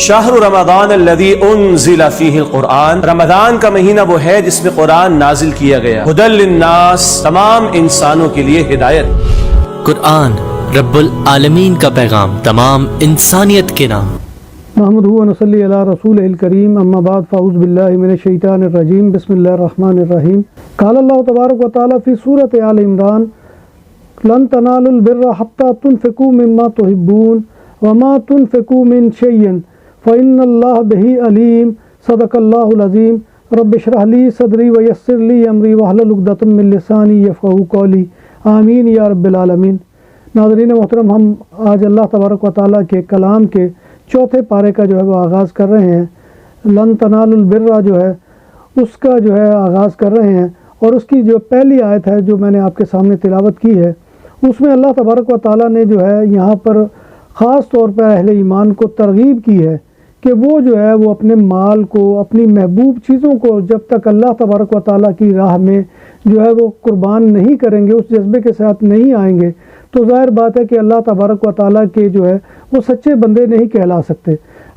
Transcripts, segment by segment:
شہر رمضان الذی انزل فیہ القرآن، رمضان کا مہینہ وہ ہے جس میں قرآن نازل کیا گیا، ھدی للناس، تمام انسانوں کے لیے ہدایت۔ قرآن رب العالمین کا پیغام تمام انسانیت کے نام۔ نحمدہ و نصلی علی رسولہ الکریم، اما بعد فاعوذ باللہ من الشیطان الرجیم، بسم اللہ الرحمن الرحیم۔ قال اللہ تبارک و تعالی فی سورۃ آل عمران، لن تنالوا البر حتی تنفقوا مما تحبون وما تنفقوا من شیء فإن اللہ بہ علیم، صدق اللہ العظیم۔ رب اشرح لی صدری ویسر لی امری واحلل عقدۃ من لسانی یفقہوا قولی، آمین یا رب العالمین۔ ناظرین محترم، ہم آج اللہ تبارک و تعالیٰ کے کلام کے چوتھے پارے کا جو ہے وہ آغاز کر رہے ہیں۔ لن تنالوا البر جو ہے اس کا جو ہے آغاز کر رہے ہیں، اور اس کی جو پہلی آیت ہے جو میں نے آپ کے سامنے تلاوت کی ہے، اس میں اللہ تبارک و تعالیٰ نے جو ہے یہاں پر خاص طور پر اہل ایمان کو ترغیب کی ہے کہ وہ جو ہے وہ اپنے مال کو، اپنی محبوب چیزوں کو جب تک اللہ تبارک و تعالیٰ کی راہ میں جو ہے وہ قربان نہیں کریں گے، اس جذبے کے ساتھ نہیں آئیں گے، تو ظاہر بات ہے کہ اللہ تبارک و تعالیٰ کے جو ہے وہ سچے بندے نہیں کہلا سکتے۔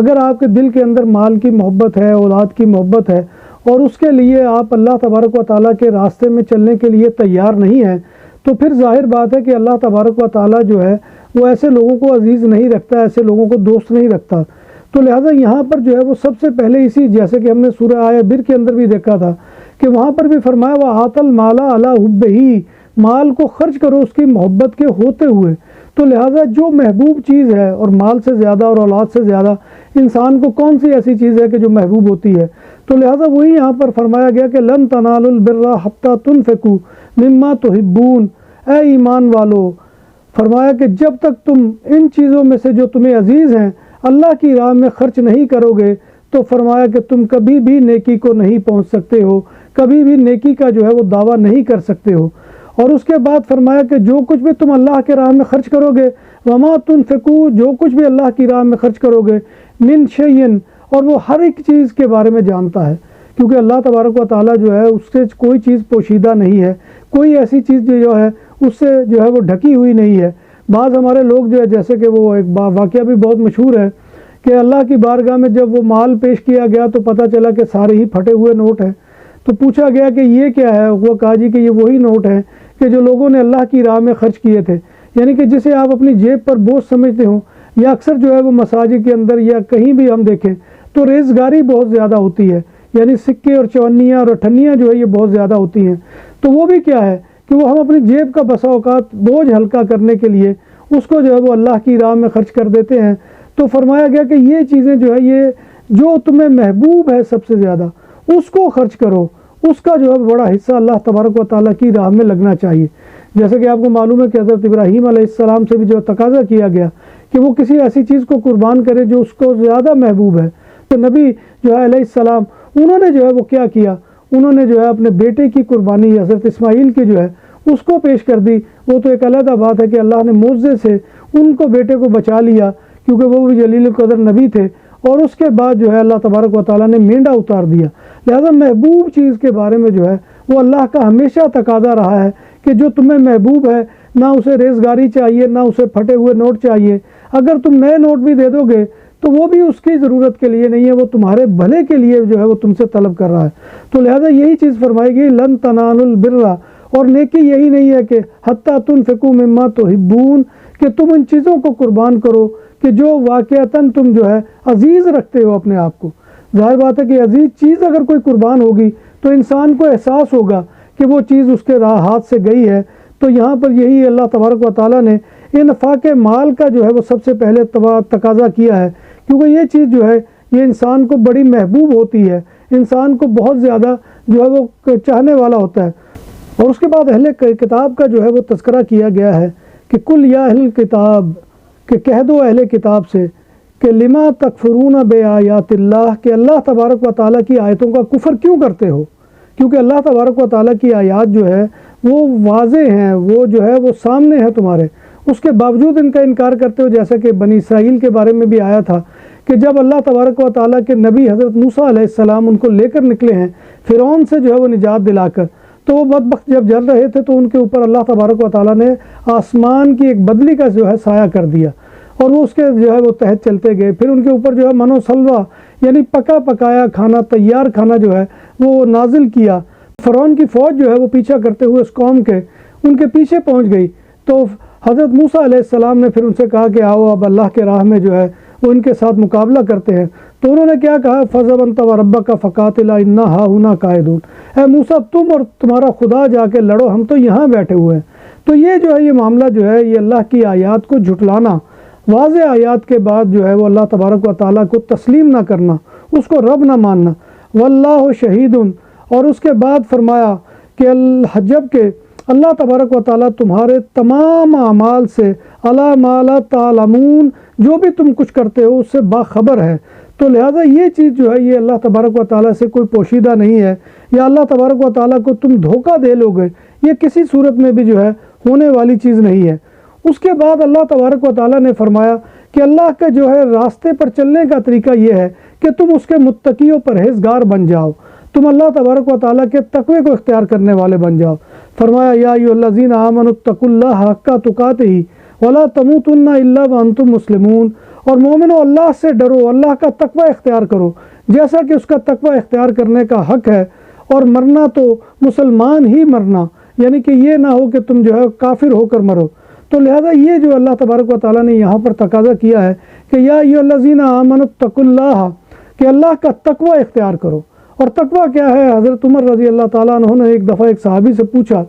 اگر آپ کے دل کے اندر مال کی محبت ہے، اولاد کی محبت ہے، اور اس کے لیے آپ اللہ تبارک و تعالیٰ کے راستے میں چلنے کے لیے تیار نہیں ہیں، تو پھر ظاہر بات ہے کہ اللہ تبارک و تعالیٰ جو ہے وہ ایسے لوگوں کو عزیز نہیں رکھتا، ایسے لوگوں کو دوست نہیں رکھتا۔ تو لہٰذا یہاں پر جو ہے وہ سب سے پہلے اسی، جیسے کہ ہم نے سورہ آیہ بر کے اندر بھی دیکھا تھا کہ وہاں پر بھی فرمایا وَآتَ الْمَالَ عَلَىٰ حُبِّهِ، مال کو خرچ کرو اس کی محبت کے ہوتے ہوئے۔ تو لہٰذا جو محبوب چیز ہے، اور مال سے زیادہ اور اولاد سے زیادہ انسان کو کون سی ایسی چیز ہے کہ جو محبوب ہوتی ہے، تو لہٰذا وہی یہاں پر فرمایا گیا کہ لن تنالوا البر حتی تنفقوا مما تحبون۔ اے ایمان والو، فرمایا کہ جب تک تم ان چیزوں میں سے جو تمہیں عزیز ہیں اللہ کی راہ میں خرچ نہیں کرو گے، تو فرمایا کہ تم کبھی بھی نیکی کو نہیں پہنچ سکتے ہو، کبھی بھی نیکی کا جو ہے وہ دعویٰ نہیں کر سکتے ہو۔ اور اس کے بعد فرمایا کہ جو کچھ بھی تم اللہ کے راہ میں خرچ کرو گے، وما تنفقوا، جو کچھ بھی اللہ کی راہ میں خرچ کرو گے، من شیء، اور وہ ہر ایک چیز کے بارے میں جانتا ہے، کیونکہ اللہ تبارک و تعالیٰ جو ہے اس سے کوئی چیز پوشیدہ نہیں ہے، کوئی ایسی چیز جو ہے اس سے جو ہے وہ ڈھکی ہوئی نہیں ہے۔ بعض ہمارے لوگ جو ہے، جیسے کہ وہ ایک واقعہ بھی بہت مشہور ہے کہ اللہ کی بارگاہ میں جب وہ مال پیش کیا گیا تو پتہ چلا کہ سارے ہی پھٹے ہوئے نوٹ ہیں، تو پوچھا گیا کہ یہ کیا ہے؟ وہ کہا جی کہ یہ وہی نوٹ ہیں کہ جو لوگوں نے اللہ کی راہ میں خرچ کیے تھے، یعنی کہ جسے آپ اپنی جیب پر بوجھ سمجھتے ہوں، یا اکثر جو ہے وہ مساجد کے اندر یا کہیں بھی ہم دیکھیں تو ریزگاری بہت زیادہ ہوتی ہے، یعنی سکے اور چونیاں اور اٹھنیاں جو ہے یہ بہت زیادہ ہوتی ہیں، تو وہ بھی کیا ہے کہ وہ ہم اپنی جیب کا بسا اوقات بوجھ ہلکا کرنے کے لیے اس کو جو ہے وہ اللہ کی راہ میں خرچ کر دیتے ہیں۔ تو فرمایا گیا کہ یہ چیزیں جو ہے، یہ جو تمہیں محبوب ہے سب سے زیادہ اس کو خرچ کرو، اس کا جو ہے بڑا حصہ اللہ تبارک و تعالیٰ کی راہ میں لگنا چاہیے۔ جیسے کہ آپ کو معلوم ہے کہ حضرت ابراہیم علیہ السلام سے بھی جو تقاضا کیا گیا کہ وہ کسی ایسی چیز کو قربان کرے جو اس کو زیادہ محبوب ہے، تو نبی جو ہے علیہ السلام انہوں نے جو ہے وہ کیا کیا، انہوں نے جو ہے اپنے بیٹے کی قربانی حضرت اسماعیل کی جو ہے اس کو پیش کر دی۔ وہ تو ایک علیحدہ بات ہے کہ اللہ نے معجزے سے ان کو، بیٹے کو بچا لیا، کیونکہ وہ بھی جلیل القدر نبی تھے، اور اس کے بعد جو ہے اللہ تبارک و تعالیٰ نے مینڈا اتار دیا۔ لہذا محبوب چیز کے بارے میں جو ہے وہ اللہ کا ہمیشہ تقاضا رہا ہے کہ جو تمہیں محبوب ہے، نہ اسے ریزگاری چاہیے، نہ اسے پھٹے ہوئے نوٹ چاہیے۔ اگر تم نئے نوٹ بھی دے دو گے تو وہ بھی اس کی ضرورت کے لیے نہیں ہے، وہ تمہارے بھلے کے لیے جو ہے وہ تم سے طلب کر رہا ہے۔ تو لہذا یہی چیز فرمائی گئی، لن تنالوا البر، اور نیکی یہی نہیں ہے کہ حتی تنفقوا مما تحبون، کہ تم ان چیزوں کو قربان کرو کہ جو واقعتاً تم جو ہے عزیز رکھتے ہو اپنے آپ کو۔ ظاہر بات ہے کہ عزیز چیز اگر کوئی قربان ہوگی تو انسان کو احساس ہوگا کہ وہ چیز اس کے ہاتھ سے گئی ہے۔ تو یہاں پر یہی اللہ تبارک و تعالیٰ نے انفاق مال کا جو ہے وہ سب سے پہلے تقاضا کیا ہے، کیونکہ یہ چیز جو ہے یہ انسان کو بڑی محبوب ہوتی ہے، انسان کو بہت زیادہ جو ہے وہ چاہنے والا ہوتا ہے۔ اور اس کے بعد اہل کتاب کا جو ہے وہ تذکرہ کیا گیا ہے کہ کل یا اہل کتاب، کہ کہہ دو اہل کتاب سے کہ لما تکفرون بآیات اللہ، کہ اللہ تبارک و تعالیٰ کی آیتوں کا کفر کیوں کرتے ہو، کیونکہ اللہ تبارک و تعالیٰ کی آیات جو ہے وہ واضح ہیں، وہ جو ہے وہ سامنے ہے تمہارے، اس کے باوجود ان کا انکار کرتے ہو۔ جیسا کہ بنی اسرائیل کے بارے میں بھی آیا تھا کہ جب اللہ تبارک و تعالیٰ کے نبی حضرت موسیٰ علیہ السلام ان کو لے کر نکلے ہیں فرعون سے جو ہے وہ نجات دلا کر، تو وہ بدبخت جب جل رہے تھے تو ان کے اوپر اللہ تبارک و تعالیٰ نے آسمان کی ایک بدلی کا جو ہے سایہ کر دیا، اور وہ اس کے جو ہے وہ تحت چلتے گئے۔ پھر ان کے اوپر جو ہے من و سلوہ یعنی پکا پکایا کھانا، تیار کھانا جو ہے وہ نازل کیا۔ فرعون کی فوج جو ہے وہ پیچھا کرتے ہوئے اس قوم کے ان کے پیچھے پہنچ گئی۔ تو حضرت موسیٰ علیہ السلام نے پھر ان سے کہا کہ آؤ اب اللہ کے راہ میں جو ہے وہ ان کے ساتھ مقابلہ کرتے ہیں۔ تو انہوں نے کیا کہا، فَذْهَبْ أَنْتَ وَرَبَّكَ فَقَاتِلَا إِنَّا هَاهُنَا قَاعِدُونَ، اے موسیٰ تم اور تمہارا خدا جا کے لڑو، ہم تو یہاں بیٹھے ہوئے ہیں۔ تو یہ جو ہے یہ معاملہ جو ہے یہ اللہ کی آیات کو جھٹلانا، واضح آیات کے بعد جو ہے وہ اللہ تبارک و تعالیٰ کو تسلیم نہ کرنا، اس کو رب نہ ماننا۔ واللہ شہید، اور اس کے بعد فرمایا کہ جب کہ اللہ تبارک و تعالیٰ تمہارے تمام اعمال سے علی ما لا تعلمون، جو بھی تم کچھ کرتے ہو اس سے باخبر ہے۔ تو لہٰذا یہ چیز جو ہے یہ اللہ تبارک و تعالیٰ سے کوئی پوشیدہ نہیں ہے، یا اللہ تبارک و تعالیٰ کو تم دھوکہ دے لو گے، یہ کسی صورت میں بھی جو ہے ہونے والی چیز نہیں ہے۔ اس کے بعد اللہ تبارک و تعالیٰ نے فرمایا کہ اللہ کے جو ہے راستے پر چلنے کا طریقہ یہ ہے کہ تم اس کے متقی و پرہیزگار بن جاؤ، تم اللہ تبارک و تعالیٰ کے تقوی کو اختیار کرنے والے بن جاؤ۔ فرمایا یا ایھا الذین آمنوا اتقوا اللہ حق تقاتہ ولا تموتن الا وانتم مسلمون، اور مومنو اللہ سے ڈرو، اللہ کا تقوی اختیار کرو جیسا کہ اس کا تقوی اختیار کرنے کا حق ہے، اور مرنا تو مسلمان ہی مرنا، یعنی کہ یہ نہ ہو کہ تم جو ہے کافر ہو کر مرو۔ تو لہذا یہ جو اللہ تبارک و تعالیٰ نے یہاں پر تقاضا کیا ہے کہ یا ایھا الذین آمنوا اتقوا اللہ، کہ اللہ کا تقوی اختیار کرو۔ اور تقوی کیا ہے؟ حضرت عمر رضی اللہ تعالیٰ عنہ نے ایک دفعہ ایک صحابی سے پوچھا،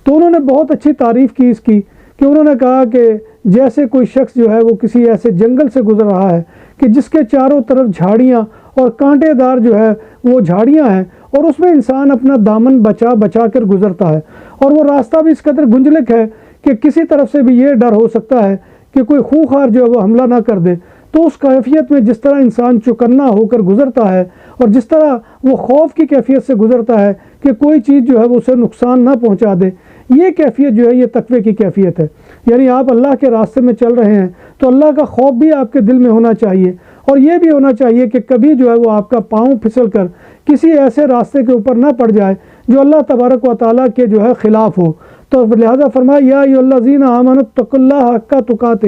تو انہوں نے بہت اچھی تعریف کی اس کی، کہ انہوں نے کہا کہ جیسے کوئی شخص جو ہے وہ کسی ایسے جنگل سے گزر رہا ہے کہ جس کے چاروں طرف جھاڑیاں اور کانٹے دار جو ہے وہ جھاڑیاں ہیں، اور اس میں انسان اپنا دامن بچا بچا کر گزرتا ہے، اور وہ راستہ بھی اس قدر گنجلک ہے کہ کسی طرف سے بھی یہ ڈر ہو سکتا ہے کہ کوئی خونخوار جو ہے وہ حملہ نہ کر دے۔ تو اس کیفیت میں جس طرح انسان چوکنا ہو کر گزرتا ہے، اور جس طرح وہ خوف کی کیفیت سے گزرتا ہے کہ کوئی چیز جو ہے وہ اسے نقصان نہ پہنچا دے، یہ کیفیت جو ہے یہ تقوی کی کیفیت ہے۔ یعنی آپ اللہ کے راستے میں چل رہے ہیں تو اللہ کا خوف بھی آپ کے دل میں ہونا چاہیے، اور یہ بھی ہونا چاہیے کہ کبھی جو ہے وہ آپ کا پاؤں پھسل کر کسی ایسے راستے کے اوپر نہ پڑ جائے جو اللہ تبارک و تعالیٰ کے جو ہے خلاف ہو۔ تو لہذا فرمایا یا ایھا الذین آمنوا اتقوا اللہ حق تقاتہ،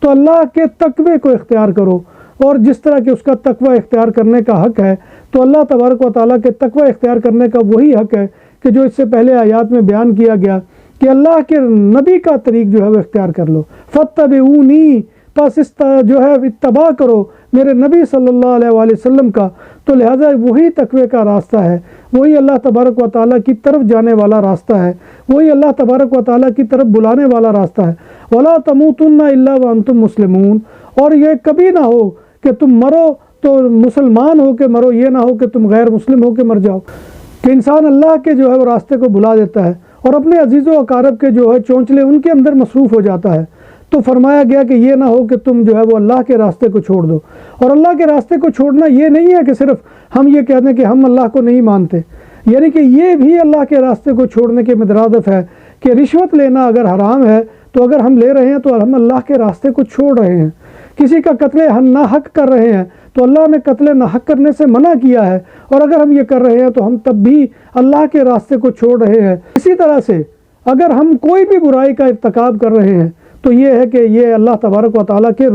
تو اللہ کے تقوی کو اختیار کرو، اور جس طرح کہ اس کا تقوی اختیار کرنے کا حق ہے، تو اللہ تبارک و تعالیٰ کے تقوی اختیار کرنے کا وہی حق ہے کہ جو اس سے پہلے آیات میں بیان کیا گیا کہ اللہ کے نبی کا طریق جو ہے وہ اختیار کر لو۔ فاتبعونی، پس اس جو ہے اتباع کرو میرے نبی صلی اللہ علیہ وآلہ وسلم کا۔ تو لہٰذا وہی تقوی کا راستہ ہے، وہی اللہ تبارک و تعالیٰ کی طرف جانے والا راستہ ہے، وہی اللہ تبارک و تعالیٰ کی طرف بلانے والا راستہ ہے۔ ولا تموتن الا وانتم مسلمون، اور یہ کبھی نہ ہو کہ تم مرو تو مسلمان ہو کے مرو، یہ نہ ہو کہ تم غیر مسلم ہو کے مر جاؤ۔ کہ انسان اللہ کے جو ہے وہ راستے کو بلا دیتا ہے اور اپنے عزیز و اقارب کے جو ہے چونچلے ان کے اندر مصروف ہو جاتا ہے۔ تو فرمایا گیا کہ یہ نہ ہو کہ تم جو ہے وہ اللہ کے راستے کو چھوڑ دو۔ اور اللہ کے راستے کو چھوڑنا یہ نہیں ہے کہ صرف ہم یہ کہہ دیں کہ ہم اللہ کو نہیں مانتے، یعنی کہ یہ بھی اللہ کے راستے کو چھوڑنے کے مترادف ہے کہ رشوت لینا اگر حرام ہے تو اگر ہم لے رہے ہیں تو ہم اللہ کے راستے کو چھوڑ رہے ہیں۔ کسی کا قتل ناحق کر رہے ہیں تو اللہ نے قتل ناحق کرنے سے منع کیا ہے، اور اگر ہم یہ کر رہے ہیں تو ہم تب بھی اللہ کے راستے کو چھوڑ رہے ہیں۔ اسی طرح سے اگر ہم کوئی بھی برائی کا ارتکاب کر رہے ہیں تو یہ ہے کہ یہ اللہ تبارک و تعالیٰ کے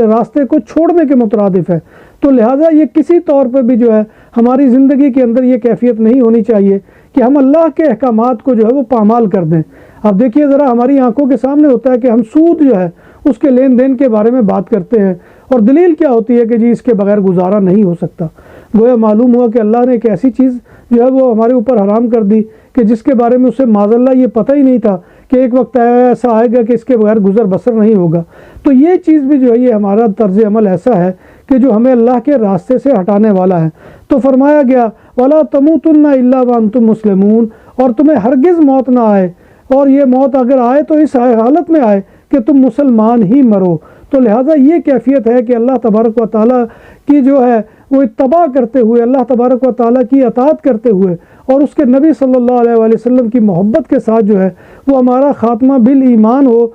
راستے کو چھوڑنے کے مترادف ہے۔ تو لہٰذا یہ کسی طور پہ بھی جو ہے ہماری زندگی کے اندر یہ کیفیت نہیں ہونی چاہیے کہ ہم اللہ کے احکامات کو جو ہے وہ پامال کر دیں۔ اب دیکھیے ذرا ہماری آنکھوں کے سامنے ہوتا ہے کہ ہم سود جو ہے اس کے لین دین کے بارے میں بات کرتے ہیں، اور دلیل کیا ہوتی ہے کہ جی اس کے بغیر گزارا نہیں ہو سکتا۔ گویا معلوم ہوا کہ اللہ نے ایک ایسی چیز جو ہے وہ ہمارے اوپر حرام کر دی کہ جس کے بارے میں اسے معاذ اللہ یہ پتہ ہی نہیں تھا کہ ایک وقت ایسا آئے گا کہ اس کے بغیر گزر بسر نہیں ہوگا۔ تو یہ چیز بھی جو ہے یہ ہمارا طرز عمل ایسا ہے کہ جو ہمیں اللہ کے راستے سے ہٹانے والا ہے۔ تو فرمایا گیا وَلَا تَمُوتُنَّ إِلَّا وَأَنْتُمْ مُسْلِمُونَ، اور تمہیں ہرگز موت نہ آئے، اور یہ موت اگر آئے تو اس حالت میں آئے کہ تم مسلمان ہی مرو۔ تو لہٰذا یہ کیفیت ہے کہ اللہ تبارک و تعالیٰ کی جو ہے وہ اتباع کرتے ہوئے، اللہ تبارک و تعالیٰ کی اطاعت کرتے ہوئے، اور اس کے نبی صلی اللہ علیہ وآلہ وسلم کی محبت کے ساتھ جو ہے وہ ہمارا خاتمہ بالایمان ہو۔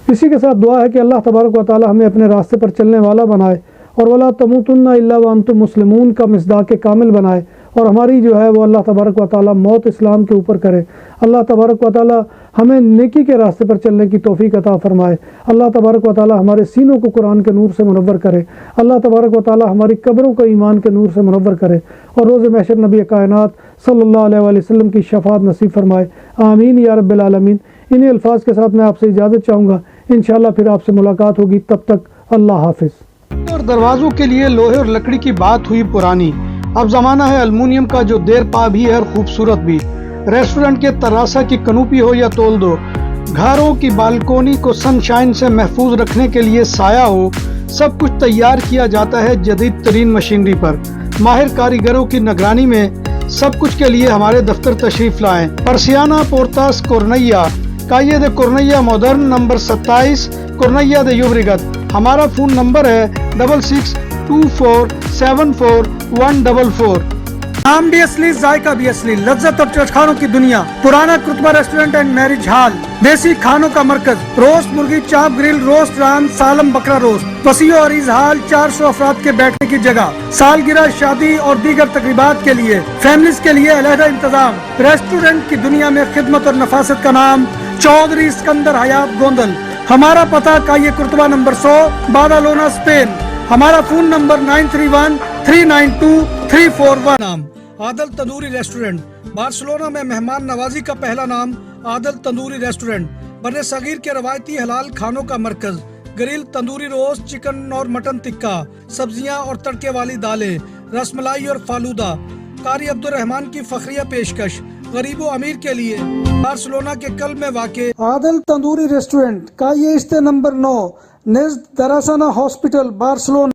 اسی کے ساتھ دعا ہے کہ اللہ تبارک و تعالیٰ ہمیں اپنے راستے پر چلنے والا بنائے، اور ولا تموتن الا وانتم مسلمون کا مصداق کامل بنائے، اور ہماری جو ہے وہ اللہ تبارک و تعالیٰ موت اسلام کے اوپر کرے۔ اللہ تبارک و تعالیٰ ہمیں نیکی کے راستے پر چلنے کی توفیق عطا فرمائے۔ اللہ تبارک و تعالیٰ ہمارے سینوں کو قرآن کے نور سے منور کرے۔ اللہ تبارک و تعالیٰ ہماری قبروں کو ایمان کے نور سے منور کرے، اور روز محشر نبی کائنات صلی اللہ علیہ وآلہ وسلم کی شفاعت نصیب فرمائے۔ آمین یا رب العالمین۔ انہی الفاظ کے ساتھ میں آپ سے اجازت چاہوں گا، انشاءاللہ پھر آپ سے ملاقات ہوگی، تب تک اللہ حافظ۔ اور دروازوں کے لیے لوہے اور لکڑی کی بات ہوئی پرانی، اب زمانہ ہے المونیم کا جو دیر پا بھی ہے اور خوبصورت بھی۔ ریسٹورنٹ کے تراسا کی کنوپی ہو یا تول دو، گھروں کی بالکونی کو سن شائن سے محفوظ رکھنے کے لیے سایہ ہو، سب کچھ تیار کیا جاتا ہے جدید ترین مشینری پر۔ ماہر کاریگروں کی نگرانی میں سب کچھ کے لیے ہمارے دفتر تشریف لائیں۔ پرسیانہ پورتاس کورنیا، کائے دے کورنیا مودرن، نمبر 27 کورنیا دے یوبریگت۔ ہمارا فون نمبر ہے 6624741144۔ نام بھی اصلی، ذائقہ بھی اصلی، لذت اور چٹخانوں کی دنیا، پرانا کرتبہ ریسٹورنٹ اینڈ میرج ہال، دیسی کھانوں کا مرکز، روسٹ مرغی، چاپ گرل، روسٹ ران، سالم بکرا روسٹ، وسیع و عریض ہال، 400 افراد کے بیٹھنے کی جگہ، سالگرہ، شادی اور دیگر تقریبات کے لیے، فیملیز کے لیے علیحدہ انتظام۔ ریسٹورنٹ کی دنیا میں خدمت اور نفاست کا نام چودھری اسکندر حیات گوندل۔ ہمارا پتہ کائے کرتبہ نمبر 100 بادالونا اسپین۔ ہمارا فون نمبر 9313923341۔ نام عادل تندوری ریسٹورنٹ، بارسلونا میں مہمان نوازی کا پہلا نام عادل تندوری ریسٹورنٹ، بر صغیر کے روایتی حلال کھانوں کا مرکز، گرل، تندوری روسٹ، چکن اور مٹن ٹکا، سبزیاں اور تڑکے والی دالیں، رس ملائی اور فالودہ۔ قاری عبدالرحمان کی فخریہ پیشکش غریب و امیر کے لیے، بارسلونا کے قلب میں واقع عادل تندوری ریسٹورنٹ، کائے استے نمبر 9 نزد دراسانہ ہاسپٹل، بارسلونا۔